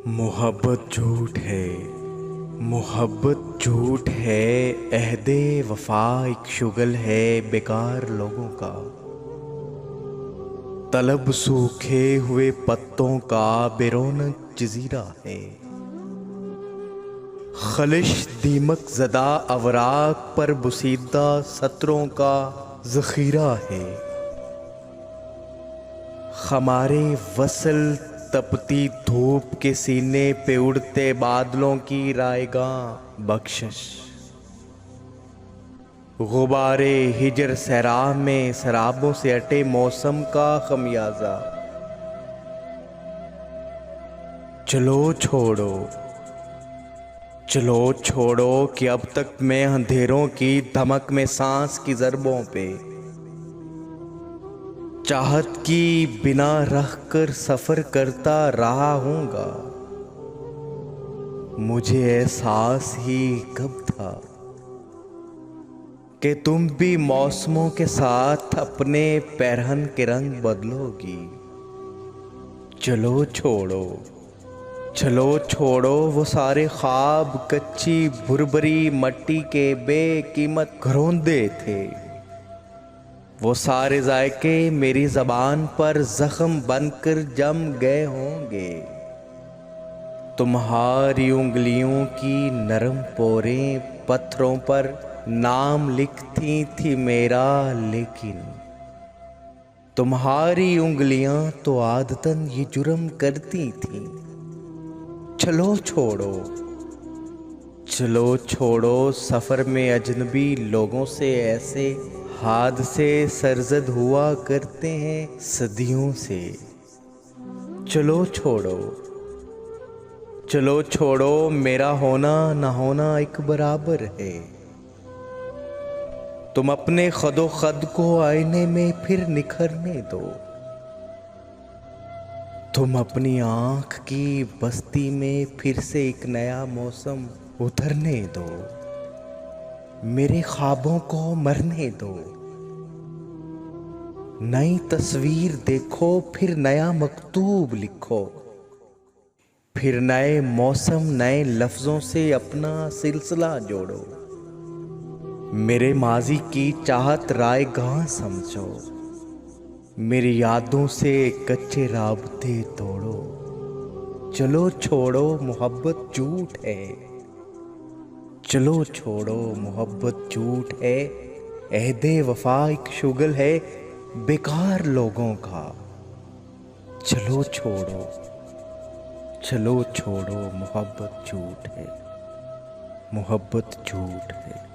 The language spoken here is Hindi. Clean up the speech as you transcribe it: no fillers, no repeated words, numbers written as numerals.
मोहब्बत झूठ है, मोहब्बत झूठ है, अहदे वफा एक शुगल है बेकार लोगों का। तलब सूखे हुए पत्तों का बेरौनक जजीरा है, खलिश दीमक ज़दा अवराक पर बुसीदा सत्रों का ज़ख़ीरा है। हमारे वसल तपती धूप के सीने पे उड़ते बादलों की रायगां बख्शिश, गुबारे हिजर सहरा में शराबों से अटे मौसम का खमियाजा। चलो छोड़ो, चलो छोड़ो कि अब तक मैं अंधेरों की धमक में सांस की ज़रबों पे चाहत की बिना रख कर सफर करता रहा हूँगा। मुझे एहसास ही कब था कि तुम भी मौसमों के साथ अपने पैरहन के रंग बदलोगी। चलो छोड़ो, चलो छोड़ो वो सारे ख्वाब कच्ची भुरभरी मट्टी के बेकीमत घरौंदे थे। वो सारे जायके मेरी ज़बान पर ज़ख्म बनकर जम गए होंगे। तुम्हारी उंगलियों की नरम पोरें पत्थरों पर नाम लिखती थी मेरा, लेकिन तुम्हारी उंगलियां तो आदतन ये जुर्म करती थीं। चलो छोड़ो, चलो छोड़ो सफ़र में अजनबी लोगों से ऐसे हादसे सरजद हुआ करते हैं सदियों से। चलो छोड़ो, चलो छोड़ो मेरा होना ना होना एक बराबर है। तुम अपने खदो खद को आईने में फिर निखरने दो। तुम अपनी आँख की बस्ती में फिर से एक नया मौसम उतरने दो। मेरे ख्वाबों को मरने दो। नई तस्वीर देखो, फिर नया मकतूब लिखो। फिर नए मौसम नए लफ्ज़ों से अपना सिलसिला जोड़ो। मेरे माजी की चाहत रायगां समझो। मेरी यादों से कच्चे राबते तोड़ो। चलो छोड़ो मोहब्बत झूठ है, चलो छोड़ो मोहब्बत झूठ है, अहदे वफा एक शुगल है बेकार लोगों का। चलो छोड़ो, चलो छोड़ो मोहब्बत झूठ है, मोहब्बत झूठ है।